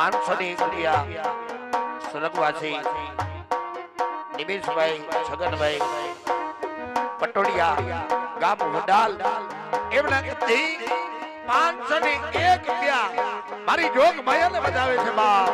501 સ્વર્ગવાસી નિમેશભાઈ છગનભાઈ પટોડિયા ગામ વડાલ એમના કથી 501 રૂપિયા મારી જોગ માયાને બજાવે છે બાપ.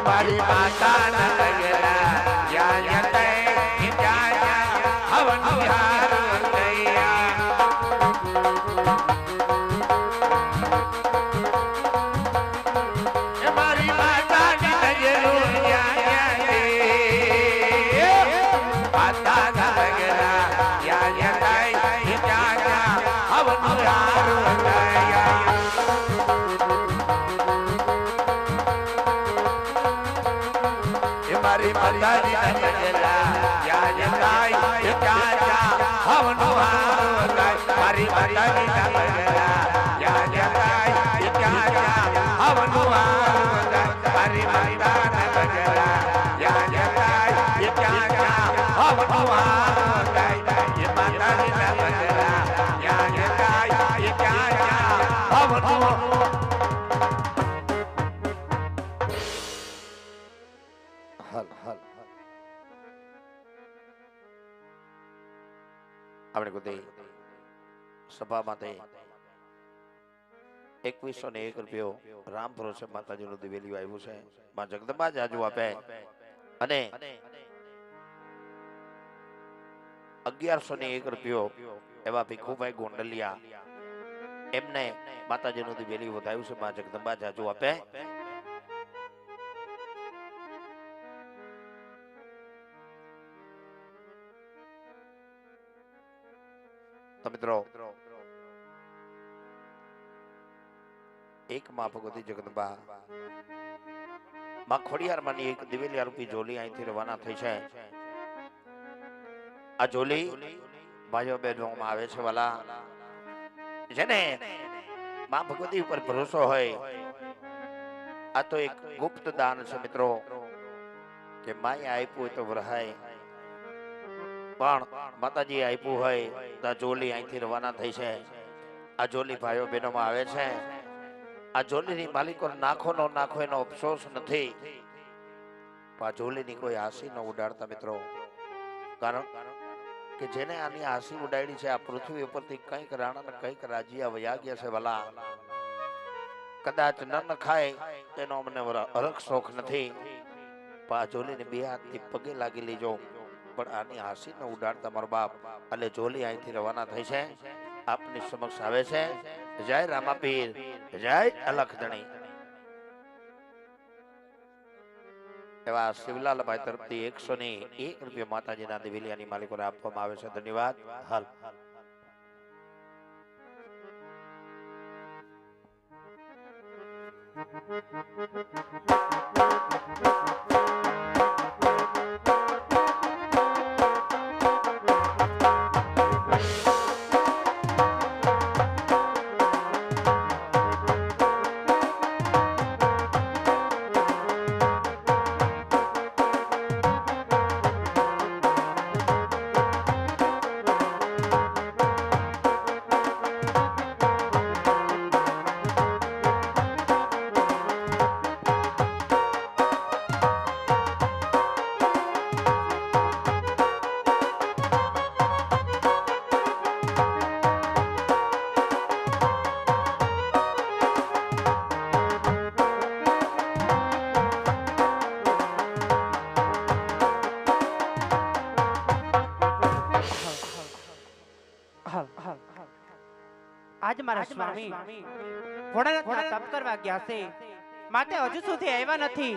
મારી માતા ના લગલા યા યતે યા હવન વિહાર લૈયા એ મારી માતા ની લગલો યા યતે માતા ના લગલા યા યતે યા હવન વિહાર લૈયા મારી માતાજી ના લગલા યા જતાઈ યા હવન હાર ગાય મારી માતાજી ના લગલા યા જતાઈ યા હવન હાર ગાય મારી માતા ના લગલા યા જતાઈ યા હવન હાર ગાય માતાજી ના લગલા યા જતાઈ યા હવન આપણે કોઈ સભા માટે 2101 રૂપિયો રામ ભરોસે માતાજીનું દિવેલિયું આવ્યું છે. માં જગદંબા જાજુ આપે અને 1101 રૂપિયો એવા ભીખુભાઈ ગોંડલિયા એમને માતાજીનું દિવેલિયું વધાવ્યું છે. માં જગદંબા જાજુ આપે. તો મિત્રો એક માં ભગવતી જગદંબા માં ખોડિયારમાંની એક દિવેલિયા રૂપી જોલી અહીંથી રવાના થઈ છે. આ જોલી ભાઈઓ બહેનોમાં આવે છે વાલા, જેને માં ભગવતી ઉપર ભરોસો હોય, આ તો એક ગુપ્ત દાન છે મિત્રો, કે માએ આપ્યું હોય તો વરહાય, પણ માતાજી આપ્યું હોય તો આ જોલી અહીંથી રવાના થઈ છે. આ જોલી ભાઈઓ બહેનોમાં આવે છે. આ જોલીની માલિકો નાખો નો નાખો એનો અફસોસ નથી, પણ આ જોલીની કોઈ હાસી ન ઉડાડતા મિત્રો, કારણ કે જેને આની હાસી ઉડાડી છે, આ પૃથ્વી ઉપરથી કંઈક રાણા ને કંઈક રાજીયા વયા ગયા છે વાલા. કદાચ ન ખાય તેનો અમને હરખ શોખ નથી, પણ આ જોલીને બે હાથથી પગે લાગી લેજો, પણ આની હાસી ન ઉડાડતા મારો બાપ. એટલે જોલી અહીંથી રવાના થઈ છે, આપની સમક્ષ આવે છે. જય રામાપીર, જય અલખધણી. એવા શિવલાલભાઈ તરફથી 101 રૂપિયા માતાજીના દિવેલિયાની માલિકોને આપવામાં આવે છે. ધન્યવાદ. હાલ આજ મારા સ્વામી ભોળાનાથના તપ કરવા ગયા છે, માતે હજુ સુધી આવ્યા નથી.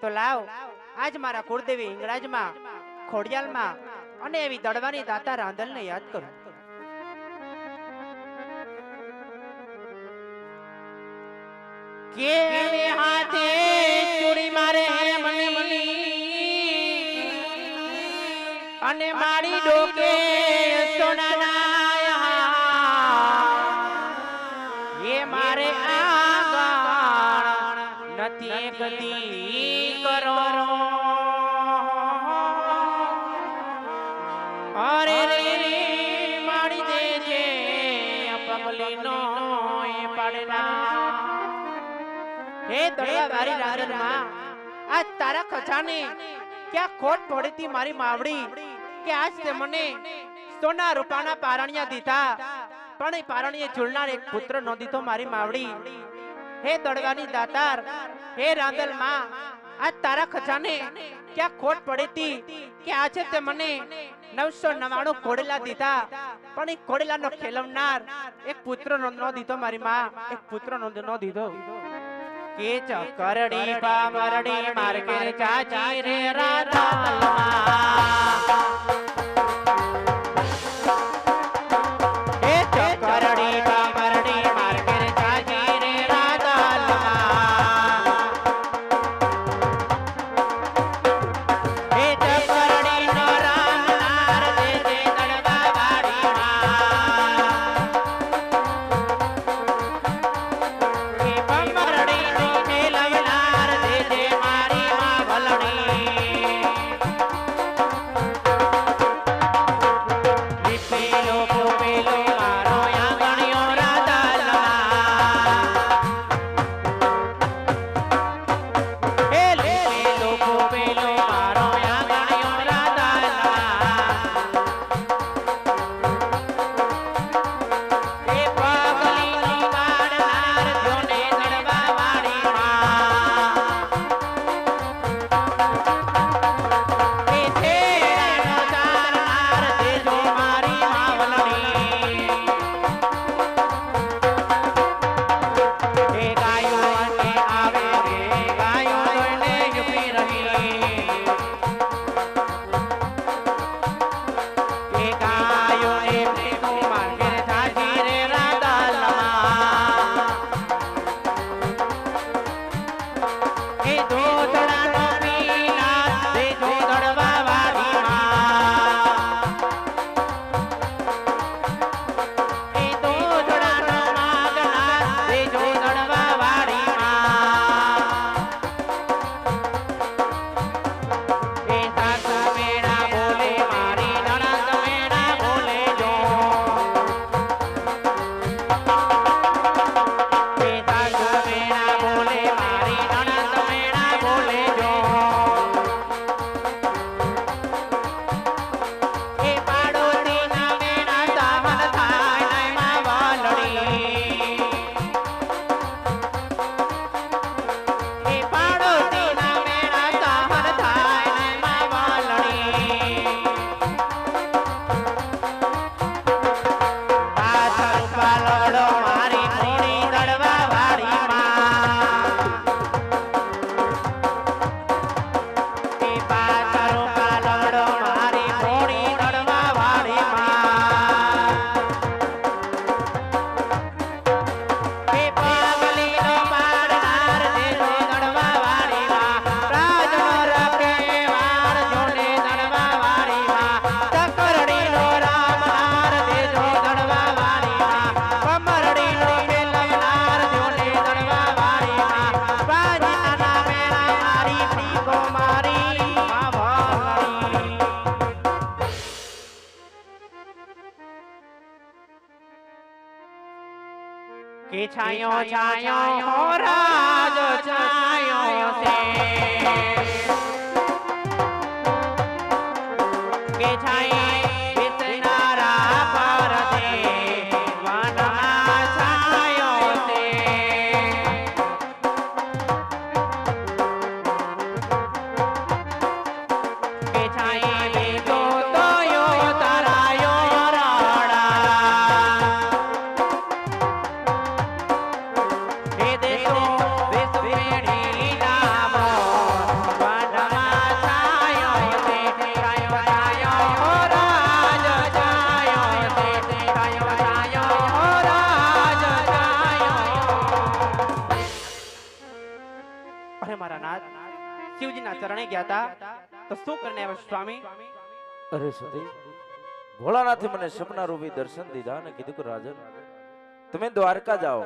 તો લાવ આજ મારા કુળદેવી હિંગળાજમાં, ખોડિયાલમાં અને એવી દડવાની દાતા રાંદલને યાદ કરું. કેવે હાથે ચૂડી મારે મની અને મારી ડોકે સોનાના મારે આગળ નથી ગતિ કરો. અરે રે મારી દે છે પગલીનો એ પાડના. હે દળવાવાળી રાંદલમાં, આજ તારા ખજાને ક્યાં ખોટ પડી હતી મારી માવડી, કે આજ તે મને સોના રૂપાના પારણિયા દીધા, પણ એ પારણીએ ઝૂલનાર એક પુત્ર નો દીધો મારી માવડી. હે દડવાની દાતાર, હે રાંદલ માં, આજ તારા ખજાને ક્યાં ખોટ પડી હતી, કે આજે તે મને 999 ઘોડેલા દીધા, પણ એ ઘોડેલાનો ખેલવનાર એક પુત્ર નો દીધો મારી માં, એક પુત્ર નો દીધો. કે ચકરડી પામરડી માર્ગે ચાચી રે રાધાલમાં, કરડી પામરડી માર્ગે ચાચી રે રાધાલમાં. હે ચકરડી નો રામનાર દે દે દડવાવાળીમાં, હે પામરડી નો ખેલવનાર દે દે મારી માં ભલણી. કે છાયો છાયો રાજ છાયો છે કે છાઈ વિસનારા પર છે વનમાં છાયો છે કે છાઈ લીધો તોયો તારાયો રાડા હે દેશો વિશ્વેડી નામો વનમાં છાયો છે છાયો છાયો રાજ છાયો છે છાયો છાયો રાજ છાયો અરે મારા નાથ શિવજીના ચરણે ગયા હતા તો શું કરીને આવ્યા સ્વામી અરે સતી ભોળાનાથે મને સપના રૂપી દર્શન દીધા અને કીધું કે રાજન તમે દ્વારકા જાઓ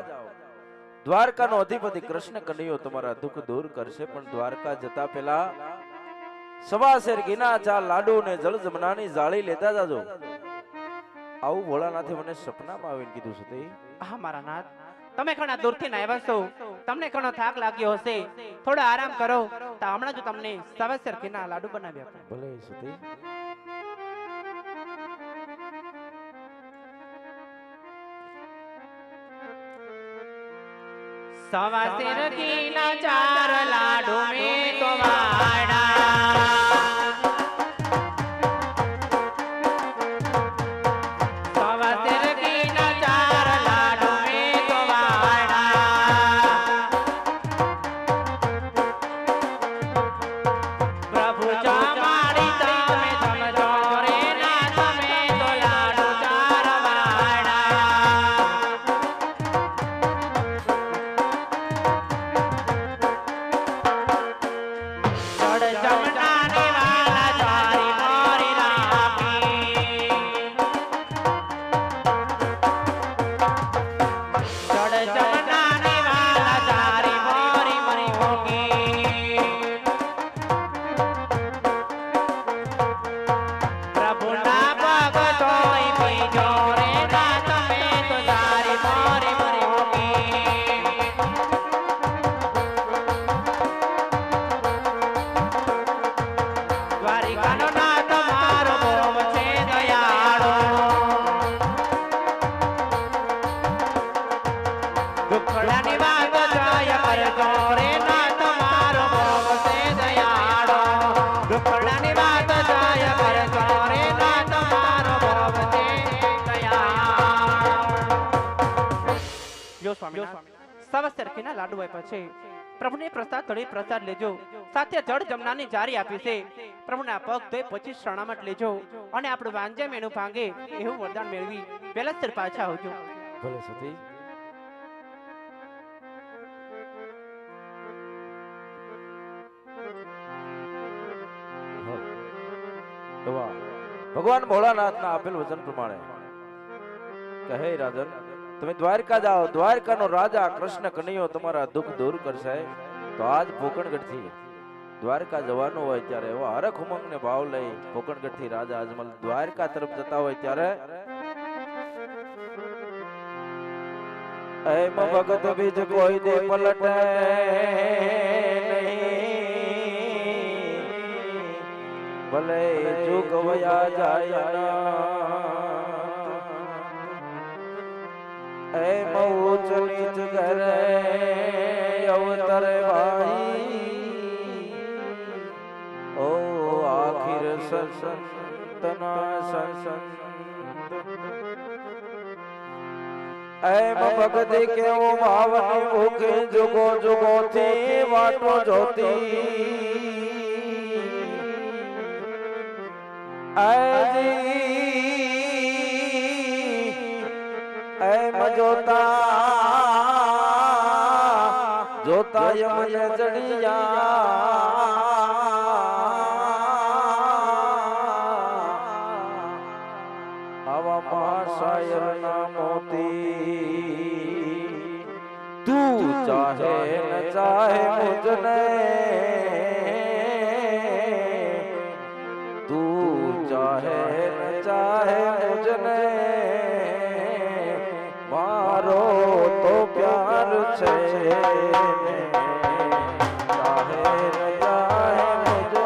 દ્વારકાનો અધિપતિ કૃષ્ણ કનૈયો તમારા દુઃખ દૂર કરશે પણ દ્વારકા જતા પહેલા સવાસેર ગીના ચા લાડુ ને જળ જમનાની જાળી લેતા જાજો આવું ભોળાનાથે મને સપનામાં આવીને કીધું સતી હા મારા નાથ તમે ઘણા દૂરથી આવ્યા છો તમને ઘણો થાક લાગ્યો હશે થોડો આરામ કરો તો હમણાં જ તમને સવાસેર ઘીના લાડુ બનાવી આપું ભલે સતી સવાસેર ઘીના ચાર લાડુ મેં તો વાડા સવાસેર ઘીના ચાર લાડુ મેં તો વાડા પ્રભુ જમાડી તમે સમજો રે ના તમે તો લાડુ ચાર વાડા ચડ જમનાની વાલા તારી મોરી રાખી ચડ જમનાની વાલા તારી મોરી મરી મૂકી પ્રભુના ભગતોય બીજો રે ના તમે તો તારી મોરી મરી મૂકી દ્વારિકાનો નાથ મારો બોમ છે દયાળો દુખડાની વાત જાય કરજો રે નાથ મારો બોમ છે દયાળો દુખડાની વાત જાય કરજો રે નાથ મારો બોમ છે દયાળો જો સ્વામી સવસ્તર ઘીના લાડુ આપ્યા છે પ્રભુને પ્રસાદ તળી પ્રસાદ લેજો સાથે જળ જમનાની જારી આપી છે પ્રભુના પગ ધોઈ પછી શરણામત લેજો અને આપણું વાંજે મેનું ભાંગે એવું વરદાન મેળવી વેલસ્તર પાછા આવજો ભલે સતી એવા ભગવાન ભોળાનાથના આપેલ વચન પ્રમાણે કહે રાજન તમે દ્વારકા જાઓ દ્વારકાનો રાજા કૃષ્ણ કનૈયો તમારા દુઃખ દૂર કરશે તો આજ પોકણગઢથી દ્વારકા જવાનું હોય ત્યારે એવા હરખ ઉમંગ ને ભાવ લઈ પોકણગઢથી રાજા અજમલ દ્વારકા તરફ જતા હોય ત્યારે એમ ભગત બીજ કોઈ દે પલટે નહીં ભલે જુગ વયા જાય એમ ઊંચ નીચ ઘરે અવતરે ભાઈ ઓ આખિર સંતના સંત એમ ભગતિ કેવો ભાવની ભૂખે જુગો જુગો થી વાટો જોતી એમ જોતા જોતા યમને ચડિયા આવા મહાશાયર ના મોતી તું ચાહે ન ચાહે મુજને તું ચાહે ન ચાહે મુજને મારો તો પ્યાર પ્યાર છે ને ચાહે ન ચાહે મુझे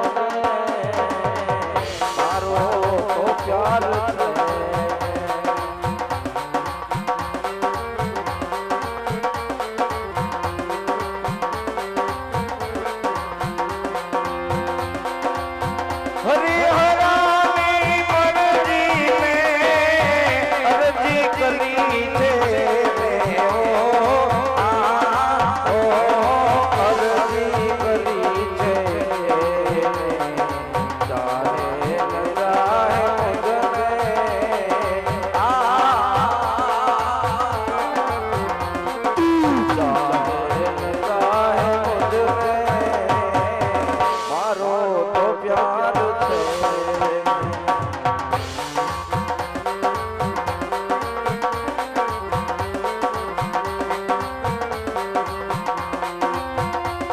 મારો તો પ્યાર છે હરિહરાની મરજી મેં અરજી કરી છે મેં અરજી કરી છે ચાહે ન ચાહે મુझे ચાહે ન ચાહે મુझे મારો તો પ્યાર છે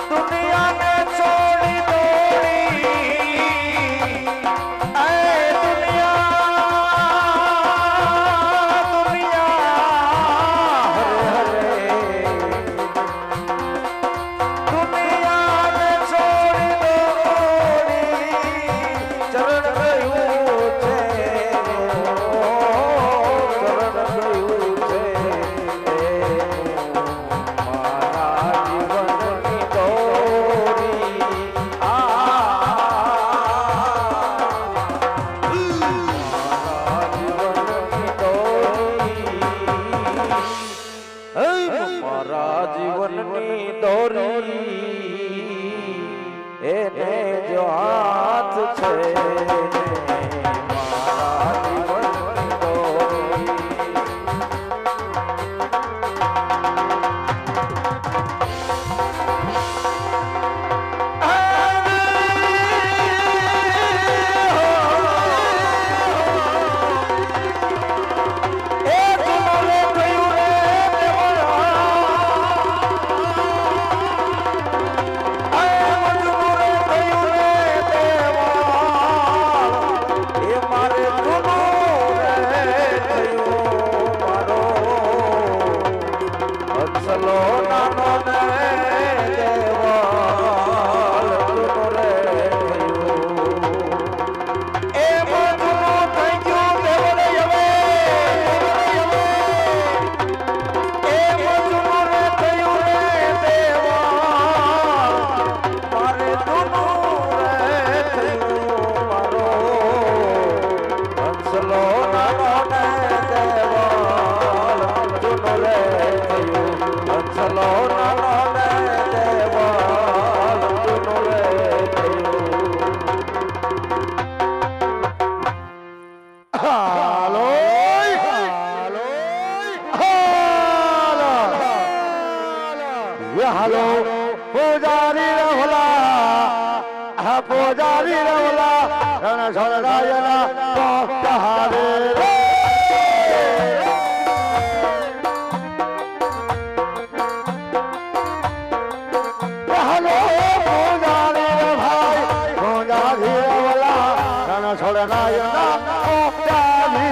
દુનિયાને છોડી દોડી એ દુનિયા હરે દુનિયાને છોડી દોડી ચરણ ગયું છે ચરણ ગયું છે મારા જીવનની દોરી મારા જીવનની દોરી એને જો હાથ છે મારા જીવનની દોરી ચલો નાનો ને દેવાલ ચુનો રે થયું એ બધું થઈ ગયું દેવરે હવે એ બધું રે થયું રે દેવાલ મારે દુનું રે થયું મારો હંસલો નાનો ને દેવાલ ચુનો રે થયું હંસલો નાનો ને દેવાલ ચુનો રે થયું હાલો હાલો હાલો પૂજારી રવલા પૂજારી રવલા રણ છોડાયલા પહાડે હાલો પૂજારી ભાઈ પૂજારી રવલા રણ છોડાયલા પહાડે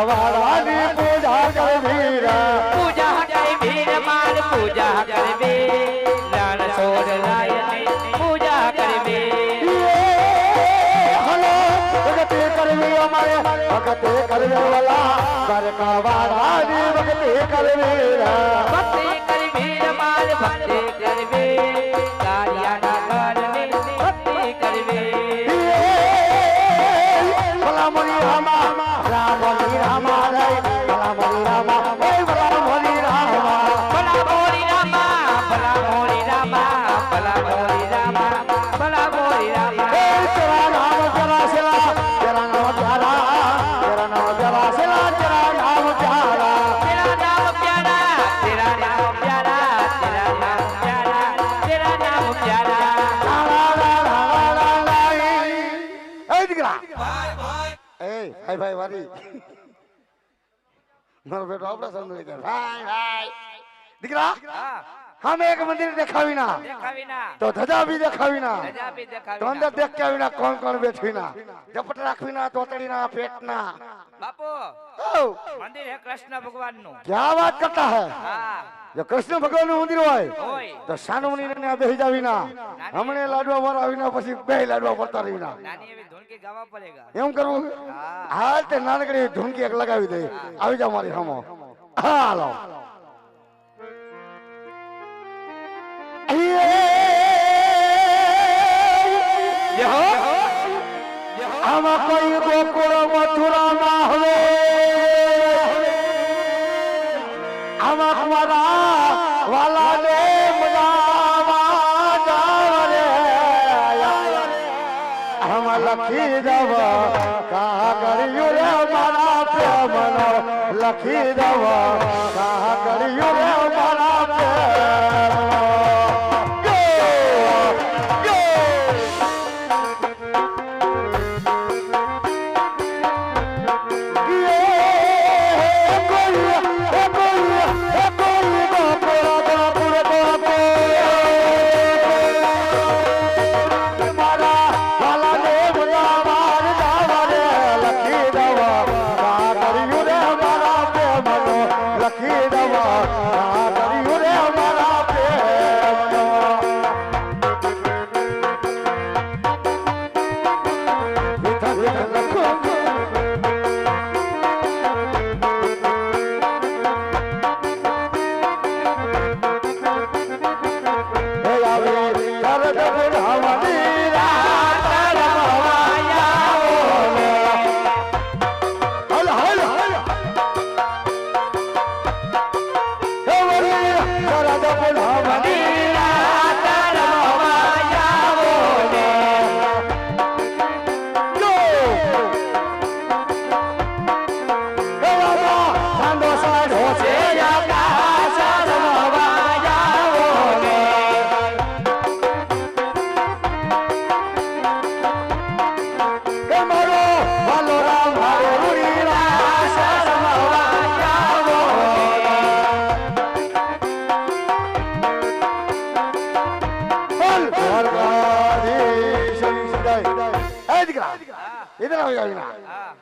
વાળાની પૂજા કરવી પૂજા કરે વીર માર પૂજા કરવે લાલ સોર લાયની પૂજા કરવે હલો ભક્તિ કરવી અમારે ભક્તિ કરવી વાલા દ્વારકા વાળાની ભક્તિ કરવી ભક્તિ કરી વીર માર ભક્તિ કરવે કારિયાના ઘરની ભક્તિ કરવે ભલા મોરી રામા રામ મોરી રામા ભલા મોરી રામા ભલા મોરી રામા ભલા મોરી રામા ભલા મોરી રામા ભલા મોરી રામા ભલા મોરી રામા तेरा नाम प्यारा सिला तेरा नाम प्यारा तेरा नाम प्यारा सिला तेरा नाम प्यारा तेरा नाम प्यारा तेरा नाम प्यारा तेरा नाम प्यारा तेरा नाम प्यारा ला ला ला ला ला ला ए दिकरा ए भाई वारी મારો બેટો આપડા સંગ લઈ ગયા ભાઈ દિકરા हम एक मंदिर देखा बिना દેખાવી ના तो धजा भी देखा बिना રજા બી तो દેખાવી अंदर ના देख के बिना कौन कौन बैठी ना झपट राखवी ना तोतड़ी ना पेट ना બાપુ ओ, મંદિર હે કૃષ્ણ ભગવાન નું क्या बात करता है હા जो कृष्ण भगवान નું મંદિર હોય હોય તો સાનુમની ને બેહી જાવી ના હમણે લાડવા વરાવી ના પછી બે લાડવા પડતા રહી ના નાની એવી ધૂનકી ગાવા પડેગા એમ કરવું હાલ તે નાનકડી ધૂનકી એક લગાવી દે આવી જાવ મારી હમો હાલો આમાં કોઈ ગોકુળ મથુરામાં હવે આમાં મારા વાલાને મજામાં જાવ રે આમાં લખી દવ કા કર્યું રે મારા પ્રેમનો લખી દવ કા કર્યું રે મારા પ્રેમનો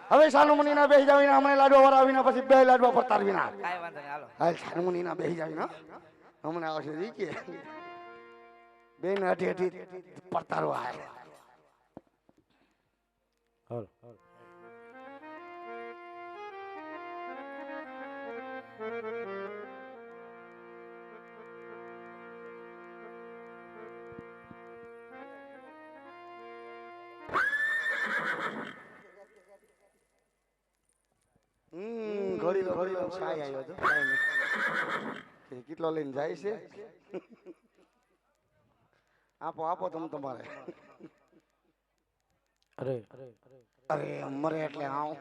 હવે સાનુમની ના બેહી જાવી ના હમણે લાડવા વરાવી ના પછી બે લાડવા પડતારવી ના કાઈ વાંધો નહીં હાલો હાલ સાનુમની ના બેહી જાવી ના હમણે આવશે ઈ કે બેન હઠી હઠી પડતારવા આવે હાલ ઘડી છાય આવ્યો તો કે કેટલો લઈને જાય છે આપો આપો તમે તમારે અરે અરે મરે એટલે આવ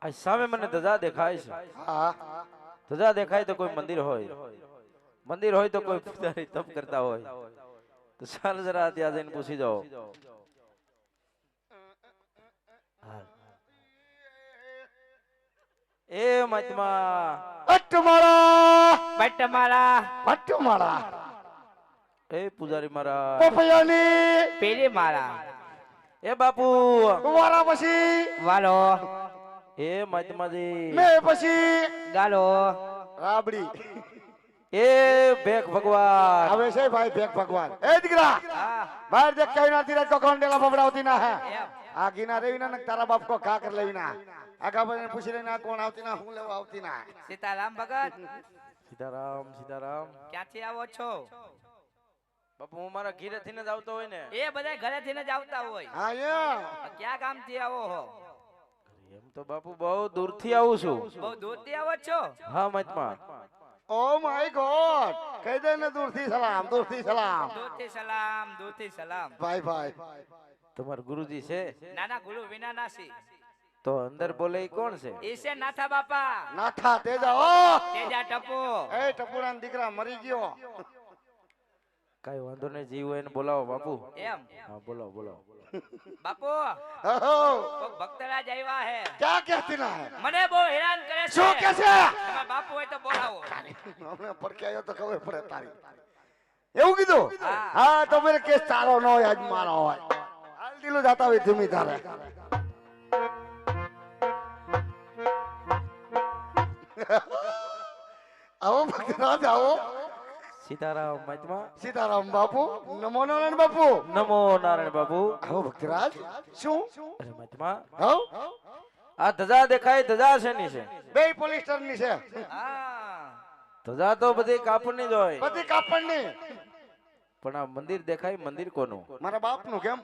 આ સામે મને ધજા દેખાય છે હા ધજા દેખાય તો કોઈ મંદિર હોય તો કોઈ પૂજારી તપ કરતા હોય તો ચાલ જરા ત્યાં જઈને પૂછી જાઓ એ મહાત્મા અટમાળા બટમાળા અટમાળા એ પૂજારી મારા પપૈયાની પેલી માળા એ બાપુ વારા પછી વાલો એ મહાત્માજી મે પછી ગાલો રાબડી એ ભેખ ભગવાન આવે છે ભાઈ ભેખ ભગવાન એ દીકરા હા બહાર દેખ કઈ ના તીરજ को कौन डेला बबड़ावती ना है એમ आ गिना रेवी ना तारा बाप को का कर लेवी ना आगा बने पूछ लेना कौन आवती ना हूं लेवा आवती ना સીતારામ ભગત સીતારામ સીતારામ ક્યાંથી આવો છો બાપુ હું મારા ઘીરેથી ને જ આવતો હોય ને એ બધા ઘરેથી ને જ આવતા હોય हां ये ક્યાં ગામથી આવો હો એમ તો બાપુ બહુ દૂરથી આવું છું બહુ દૂરથી આવો છો હા મહાત્મા ओ माय गॉड कह दे ने दूर थी सलाम દૂરથી સલામ દૂરથી સલામ भाई भाई તમારા ગુરુજી છે નાના ગુરુ વિના નાસી તો અંદર બોલે ઈ કોણ છે ઈસે નાથા બાપા नाथा तेजा ओ તેજા ટપો ए टपुरान दीकरा मरी गयो કાઈ વાંધો નહીં જીવ હોય ને બોલાવો બાપુ એમ હા બોલાવો બાપુ ओहो કોક ભક્તરાજ આવ્યા હે क्या कहती ना है મને બહુ હેરાન કરે છે શું કે છે તમારા બાપુ હોય તો બોલાવો हमने पर के आयो तो खबर पड़े तारी એવું કીધું હા. હા તો મેરે કેસ તારો ન હોય આજ મારો હોય હાલ દિલો જાતા હોય ધીમી તારે આવો ભક્તરાજ આવો સીતારામ મહાત્મા. સીતારામ બાપુ નમો નારાયણ બાપુ નમો નારાયણ બાપુ. આવો ભક્તરાજ શું અરે મહાત્મા, હો આ ધજા દેખાય, ધજા શેની છે? બે પોલિસ્ટર ની છે ધજા તો બધી કાપડની જ હોય, બધી કાપડ ની પણ આ મંદિર દેખાય, મંદિર કોનું? મારા બાપ નું કેમ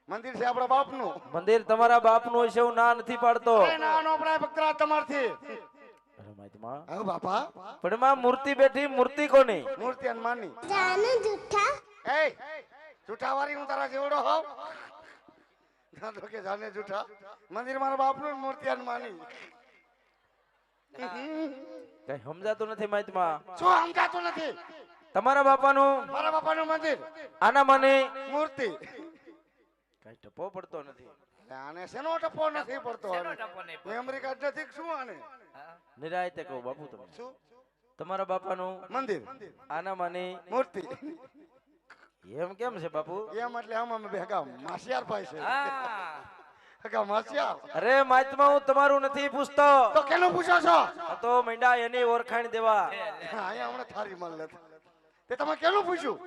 મંદિર છે આપણા બાપ નું મંદિર તમારા બાપનું હોય છે એવું ના નથી પાડતો. ના નો પડાય ભક્તરાજ તમારથી અરે મહાત્મા, આવો બાપા પણ એમાં મૂર્તિ બેઠી, મૂર્તિ કોની? મૂર્તિ હનુમાનની જાને જૂઠા એ જૂઠા વાળી હું તારા જેવડો હોવ ના તો કે જાને જૂઠા મંદિર મારા બાપનું મૂર્તિ હનુમાનની કઈ સમજાતું નથી મહાત્મા. શું સમજાતું નથી તમારા બાપાનું મારા બાપાનું મંદિર આના મને મૂર્તિ કઈ ટપો પડતો નથી. આને શેનો ટપો નથી પડતો મેમરી કાર્ડ નથી કે શું આને નિરાયતે કહું બાપુ તમને, શું તમારા બાપાનું મંદિર આના મને મૂર્તિ એમ કેમ છે બાપુ? એમ એટલે આમ અમે ભેગા માસિયાર ભાઈ છે ભેગા માસિયાર અરે મહાત્મા, હું તમારું નથી પૂછતો, તો કેનું પૂછો છો આ તો મીંડા એની ઓળખાણ દેવા. અહીંયા હમણાં થારી મળ તે તમે કેનું પૂછ્યું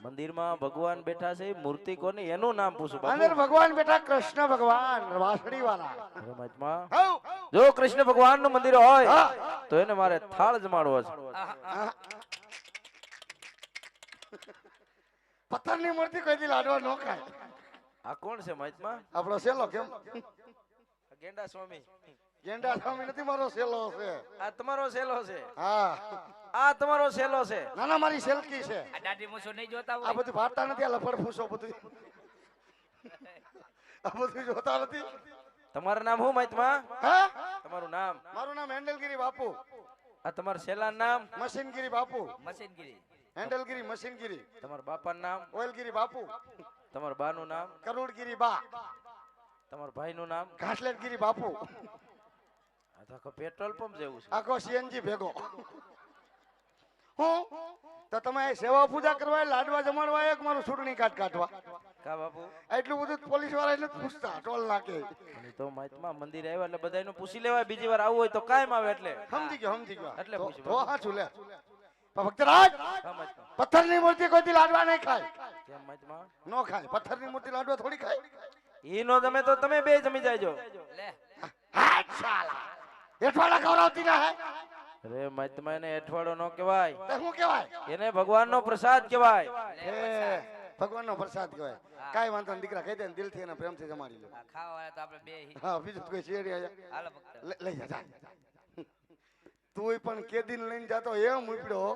મંદિરમાં ભગવાન બેઠા છે, મૂર્તિ કોની એનું નામ પૂછું બાપુ. અંદર ભગવાન બેઠા કૃષ્ણ ભગવાન વાસળી વાળા અરે મહાત્મા, હઉ જો કૃષ્ણ ભગવાન નું મંદિર હોય હા. તો એને મારે થાળ જમાડવો છે. પથ્થરની મૂર્તિ કોઈ દી લાડવા ન ખાય આ કોણ છે મહાત્મા? આપણો સેલો કેમ ગેંડા સ્વામી. ગેંડા સ્વામી નથી મારો સેલો છે આ તમારો સેલો છે? હા આ તમારો સેલો છે? ના ના મારી સેલકી છે આ દાઢી મૂછો નહીં જોતા આ હોય બધું ભાળતા નથી આ લફડ ફૂસો બધું આ બધું જોતા નથી તમારું નામ શું મહાત્મા? હા તમારું નામ? મારું નામ હેન્ડલગીરી બાપુ આ તમારા સેલાનું નામ? મશીનગીરી બાપુ મશીનગીરી હેન્ડલગીરી મશીનગીરી તમારા બાપાનું નામ? ઓઇલગીરી બાપુ તમારા બાનું નામ? કરોડગીરી બા તમારા ભાઈનું નામ? ઘાસલેટગીરી બાપુ આ તો આખો પેટ્રોલ પંપ જેવું છે. આખો સીએનજી ભેગો હું તો તમે સેવા પૂજા કરવા લાડવા જમાડવા એક મારું ચૂંટણી કાર્ડ કાઢવા કા બાપુ? એટલું બધું પોલીસ વાળા એટલે પૂછતા ટોલ નાખે અને તો મહાત્મા મંદિર આવ્યા એટલે બધાયનું પૂછી લેવાય, બીજી વાર આવવું હોય તો કાયમ આવે એટલે. સમજી ગયો એટલે પૂછ્યું તો હાચું લે પણ ભક્તરાજ હા મહાત્મા. પથ્થરની મૂર્તિ કોઈ દી લાડવા નહીં ખાય કેમ મહાત્મા? નો ખાય પથ્થરની મૂર્તિ લાડવા થોડી ખાય ઈ નો જમે તો તમે બે જમી જાયજો. લે હાય શાલા એઠવાડા ખવડાવતી ના હે અરે મહાત્મા, એને અઠવાડો નો કહેવાય, તે શું કહેવાય એને ભગવાનનો પ્રસાદ કહેવાય. એ ભગવાનનો પ્રસાદ કહેવાય કાઈ વાંધો નહીં દીકરા કહી દે ને દિલથી અને પ્રેમથી જમાડી લે આ ખાવા વાળા તો આપણે બે હા બીજું તો કોઈ શેરી આયા હાલો ભક્ત લઈ જા તું પણ કેદીન લઈને જાતો એમ ઉપડ્યો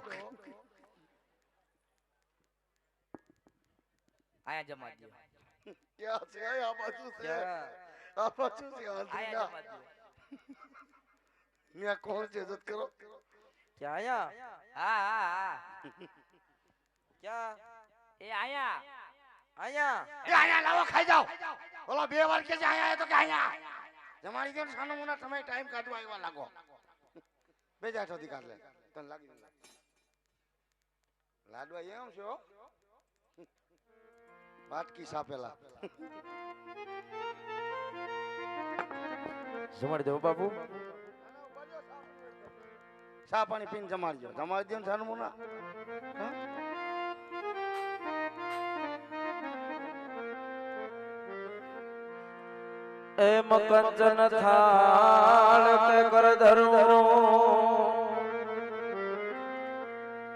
આયા જમા દો ક્યાં છે આ બાજુ છે ક્યાં? આ બાજુ છે આ આયા દુનિયા. જમા દો ન્યા કોણ છે જત કરો ક્યાં આયા? હા હા હા ક્યાં એ આયા આયા? એ આયા લાવો ખાઈ જાઓ ઓલો બે વાર કે છે આયા તો કે આયા જમાડી દો ને સાનો મુના તમે ટાઈમ કાઢવા આવ્યા લાગો બે જાઠો થી કાઢ લે તને લાગી નહીં લાડવા એમ છે હો બાટકી સાપેલા જમાડી દો બાપુ. ચા પાણી પીને જમાડજો જમાડી દો ને સાનો મુના એમ કંચન થાળ કે કર ધરું,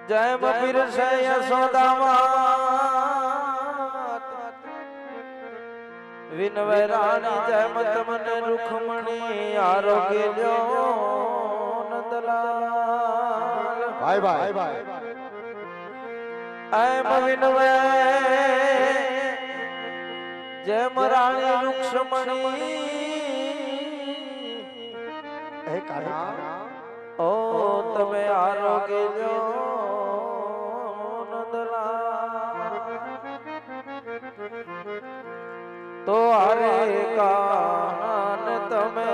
જેમ પીરસે યશોદામાં, વિનવય રાણી જેમ તમને રૂખમણી આરોગ્ય લ્યો નંદલાલ. ભાઈ ભાઈ એમ વિનવય જેમ રાણી રૂક્ષમણી, હે કાના ઓ તમે આરોગ્ય લ્યો નંદલાલ. તો હરે કાન તમે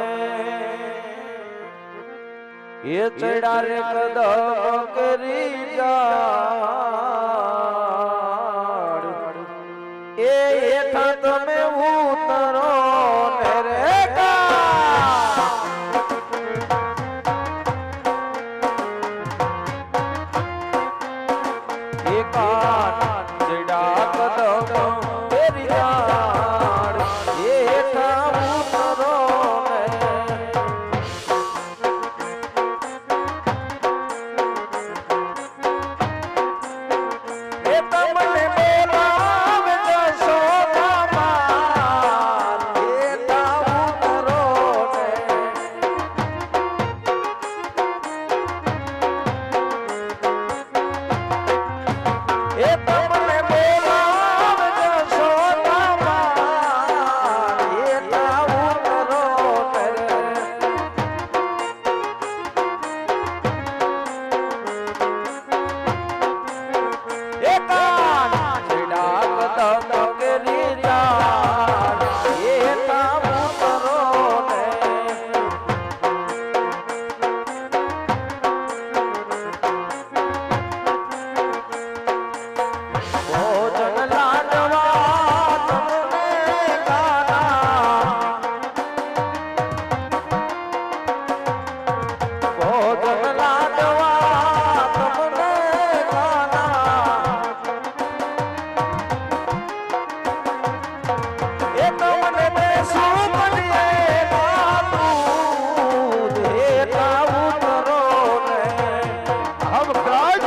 એ ચડા રે કદમ કરી જા હેઠા તમે ઉતરો ને રે એકાન જેડા કદમ તેરી જાણ હેઠા ઉતરો ને એ તમને બોલાવે જશોદામાં હેઠા ઉતરો ને એ તમને બોલાવે જશોદામાં હેઠા ઉતરો ને એકાન જેડા કદમ કેરી જાણ હેઠા ઉતરો ને ભોજન લાડવા તમને ગાના ભોજન લાડવા તમને ગાના એ તમને બેસું પડીએ બાપુ હેઠા ઉતરો ને હમ ગાજ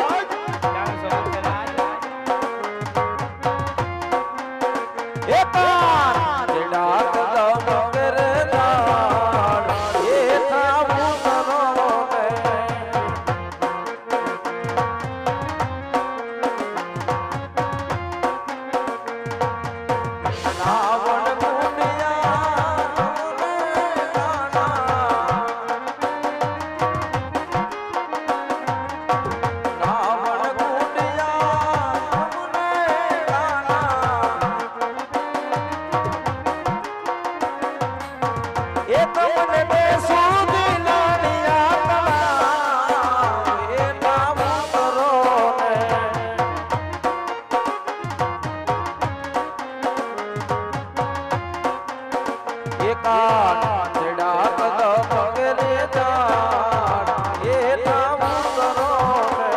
એકાન જેડા કદમ કરે જાણ હેઠા ઉતરો ને રાવણ કુંડિયા તમને ગાના રાવણ કુંડિયા તમને ગાના એ તમને બેસું દિલાડિયા કલા હેઠા ઉતરો ને એકાન જેડા કદમ કરે જાણ હેઠા ઉતરો ને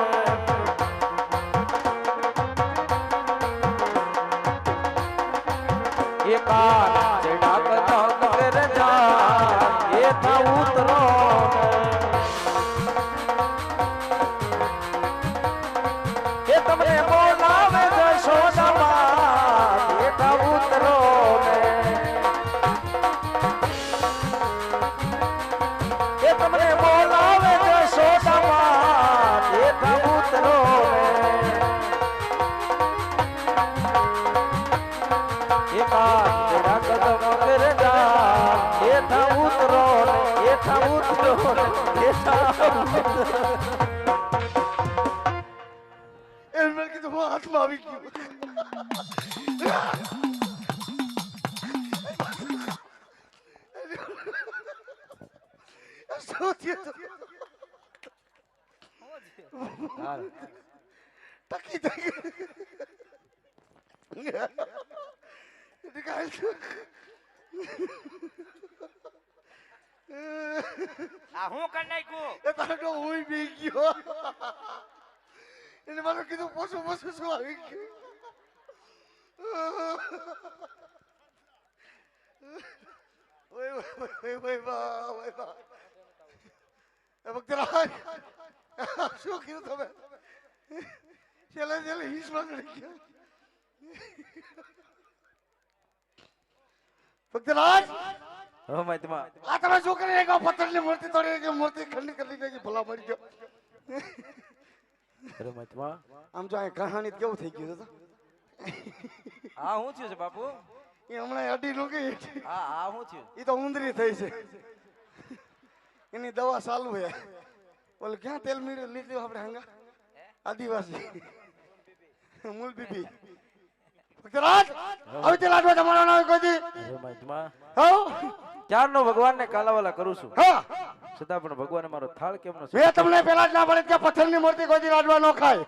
એકાન જેડા કદમ કરે જાણ હેઠા ઉતરો ને એ તમને બોલાવે જશોદામાં હેઠા ઉતરો ને એ તમને બોલાવે જશોદામાં હેઠા ઉતરો ને એકાન જેડા કદમ કરે જાણ હેઠા ઉતરો ને હેઠા ઉતરો ને હેઠા ઉતરો એમ મેં કીધું હું હાથમાં આવી ગયું શું થયું તું? ટકી ટકી નીકાળ તું. આ હું કરી નાખ્યું એ તારો તો હુંય બી ગયો એને મને કીધું પોસું પોસું શું આવી ગયું ઓય ઓય ઓય બા ઓય બા એ ભક્તરાજ શું કીધું તમે છેલ્લે છેલ્લે હિંસમાં ચડી ગયા ભક્તરાજ હો મૈતમાં આ તમે શું કરી રહ્યા પથ્થરની મૂર્તિ તોડી કે મૂર્તિ ખંડી કરી નાખી ભલા મરી ગયો અરે મૈતમાં આમ જો આ કહાની કેવું થઈ ગયું હતું આ હું થયું છે બાપુ એ હમણાં અડી નો ગઈ આ હું થયું એ તો ઉંદરી થઈ છે એની દવા ચાલુ છે બોલે ક્યાં તેલ મીઠું લીધું આપણે હંગા આદિવાસી મૂળ બીબી ભક્તરાજ હવે તે લાડવા તમારો ના કોઈ દી અરે મૈતમાં હો ક્યારનો ભગવાનને કાલાવાલા કરું છું હા છતાં પણ ભગવાને મારો થાળ કેમ ન મેં તમને પેલા જ ના પડે કે પથ્થરની મૂર્તિ કોઈ દી લાડવા ન ખાય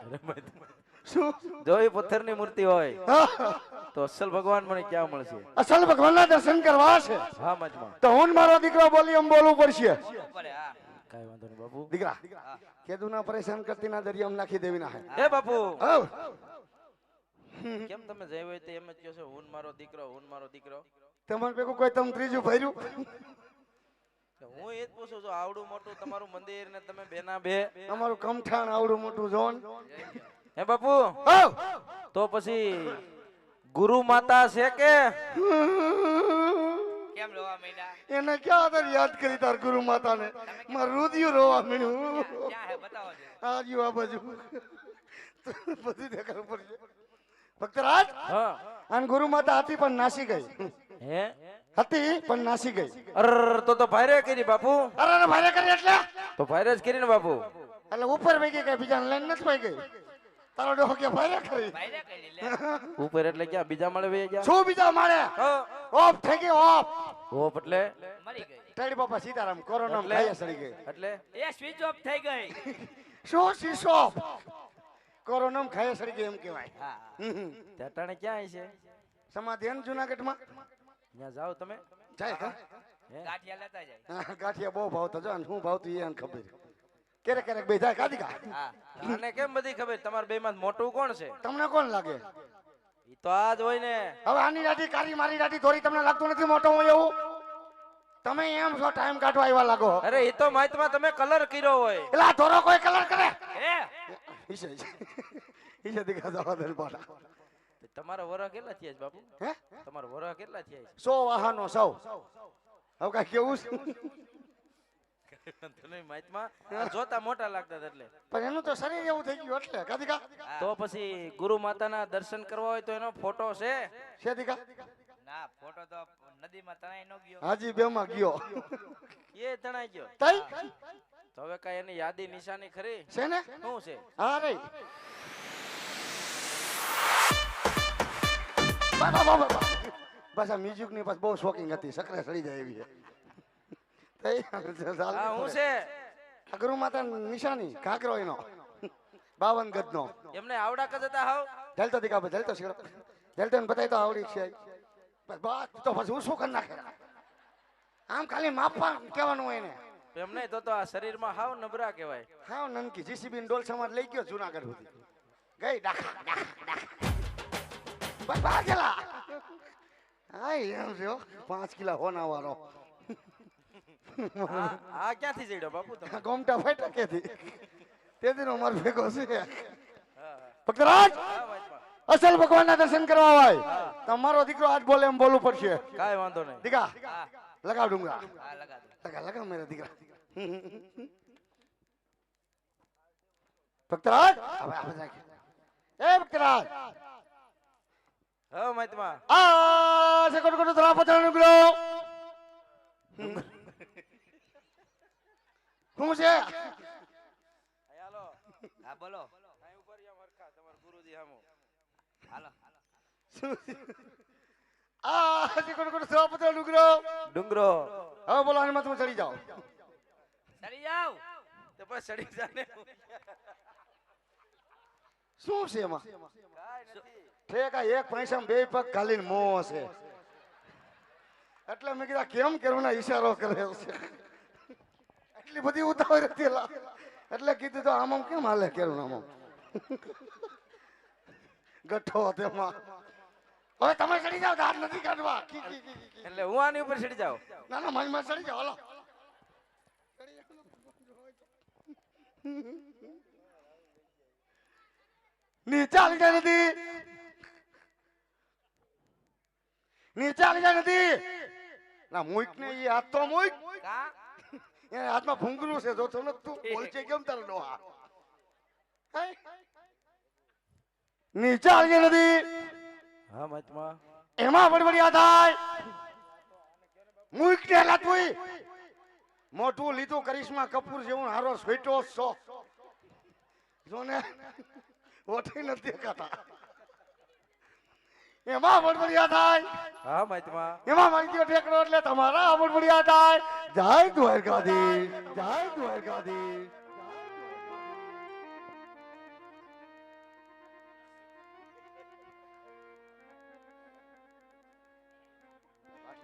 અરે મૈતમાં શું જો એ પથ્થરની મૂર્તિ હોય હા, તો અસલ ભગવાન મને ક્યાં મળશે? અસલ ભગવાનના દર્શન કરવા છે હા મજમાં. તો હું ને મારો દીકરો બોલી એમ બોલવું પડશે. કાઈ વાંધો નહીં બાપુ. દીકરા કેદું ના પરેશાન કરતી ના દરિયામાં નાખી દેવી ના હે. એ બાપુ હવ. કેમ તમે જઈ હોય તો એમ જ કહો છો હું ને મારો દીકરો, હું ને મારો દીકરો? તમારે ભેગું કોઈ તમે ત્રીજું ભર્યું? હું એ જ પૂછું છું, આવડું મોટું તમારું મંદિર ને તમે બેના બે. અમારું કમઠાણ આવડું મોટું જોન. હે બાપુ હવ. તો પછી ગુરુ માતા છે કે? કેમ રોવા માંડ્યા? એને ક્યાં આદર યાદ કરી તાર ગુરુ માતાને? મારું રુધિયું રોવા મીણું. ક્યાં હે બતાવો છે. આજુ આ બાજુ બધું દેખાડવું પડશે. ભક્તરાજ હા. અને ગુરુ માતા હતી પણ નાસી ગઈ. હે હતી પણ નાસી ગઈ. અર તો ભાઈરે કરી બાપુ. અરે ભારે કરી એટલે તો ભાઈરે જ કરીને બાપુ. એટલે ઉપર વહી ગઈ, કઈ બીજાને લઈને નથી વહી ગઈ. તારો ડોહો કે ભારે કરી. ભાઈને કરી લે. ઉપર એટલે ક્યાં બીજા માળે વહી ગયા? શું બીજા માળે? હા. ઓફ થઈ ગઈ ઓફ. ઓપ એટલે મરી ગઈ. ટેડી બાપા સીતારામ કોરોના એટલે? ખાઈ સડી ગઈ. એટલે એ સ્વિચ ઓફ થઈ ગઈ. શું શીશો કોરોના ખાઈ સડી ગઈ એમ કહેવાય. હા. ત્યાં ટાણે ક્યાં છે? સમાધિ હે ને જુનાગઢમાં ત્યાં જાઓ તમે. જાય કા? હે? ગાંઠિયા લેતા જાય. હા, ગાંઠિયા બહુ ભાવતો જો, અને શું ભાવતું એ એને ખબર. ક્યારેક ક્યારેક બે જાય કાદી કા. હા. આને કેમ બધી ખબર? તમારા બેમાં મોટું કોણ છે? તમને કોણ લાગે? ઈ તો આ જ હોય ને. હવે આની દાઢી કારી મારી દાઢી ધોરી તમને લાગતું નથી મોટો હું એવું? તમે એમ છો ટાઈમ કાઢવા આવ્યા લાગો. અરે ઈ તો માહિતમાં તમે કલર કર્યો હોય. એટલે આ ધોરો કોઈ કલર કરે? એ ઈશે દીકરા જવા દે પાછા. તમારા વરહ કેટલા થયા છે બાપુ? હે? તમારા વરહ કેટલા થયા છે? 100 વાહનો 100. હવે કાંઈ કેવું છે? તને માહિતમાં આ જોતા મોટા લાગતા હતા એટલે. પણ એનું તો શરીર એવું થઈ ગયું એટલે કાદિકા તો પછી ગુરુ માતાના દર્શન કરવા હોય તો એનો ફોટો છે? શેદિકા ના ફોટો તો નદીમાં તણાઈ ન ગયો. હાજી બેમાં ગયો. એ તણાઈ ગયો. તઈ તો હવે કઈ એની યાદી નિશાની ખરી? છે ને? શું છે? હા રે. બા બસ આ મ્યુઝિક ની બસ બહુ શોકિંગ હતી, સકરે સડી જાય એવી છે. હા હું છે? ગુરુ માતા નિશાની કાકરો એનો 52 ગજનો. એમને આવડા કદ હતા હાવ? જલતો દીકા જલતો શીરો જલતો ને બતાય તો આવડી છે. બસ બસ તો પછી હું શું કરી નાખે? આમ ખાલી માપવા કહેવાનું હોય ને. એમ નહીં તો આ શરીરમાં હાવ નબળા કહેવાય. હા નનકી જીસીબી ડોલ સમાજ લઈ ગયો જુનાગઢ સુધી. ગઈ ડાખા ડાખા બસ ભાગેલા. હા એમ છે 5 કિલો હોના વાળો. આ ક્યાંથી જઈડો બાપુ તમે? ગોમટા ફાટા કેથી તે દિનો માર ભેગો છે. ભક્તરાજ હા માહિતમાં. અસલ ભગવાનના દર્શન કરવા હોય તમારો દીકરો આજ બોલે એમ બોલવું પડશે. કાંઈ વાંધો નહીં. દીકા હા. લગાવ ડુંગરા. હા લગા દો. લગા લગા મેરા દીકરા. ભક્તરાજ હવે આપણે જાય. એ ભક્તરાજ હા માહિતમાં. આ છે કોટ કોટ ધરા પતરા ડુંગરો. શું છે? હાલો. હા બોલો. અહીં ઉપર યા મરખા તમાર ગુરુજી હામો. હાલો. આ છે કોટ કોટ ધરા પતરા ડુંગરો. ડુંગરો. હવે બોલો આની માં તમે ચડી જાઓ. ચડી જાવ. તો બસ ચડી જાને. શું છે એમાં? કાંઈ નથી. ઠેકા એક પૈસામાં બે પગ ખાલીને મોં છે. એટલે મેં કીધા કેમ કરવાના ઈશારો કરે છે. એટલી બધી ઉતાવળ હતી એલા. એટલે કીધું તો આમ કેમ હાલે કેરું આમ ગઠ્ઠો તેમાં. હવે તમે ચડી જાઓ, દાંત નથી કાઢવા. કી, કી, કી, કી, કી. એટલે હું આની ઉપર ચડી જાઉં? ના ના મારી માં ચડી જાઓ હાલો. નીચે આવી જાય નથી. નીચે આવી જાય નથી. ના મુઈક ને ઈ હાથ તો મુઈક. કા? એ હાથમાં ભૂંગરું છે, જો તો ન તું બોલશે કેમ તારો ડોહા? હે? નીચે આવી જાય નથી. હા માહિતમાં. એમાં વડવડિયા થાય. મુઈક ને હેલા તું મોટું લીધું કરિશ્મા કપૂર જેવું હારો સ્વીટો છો. જો ને ઓઠી નથી દેખાતા. એમાં વડવડિયા થાય. હા માહિતમાં. એમાં મારી ગયો ઠેકડો એટલે તમારા વડવડિયા થાય. જય દ્વારકાધીશ, જય દ્વારકાધીશ.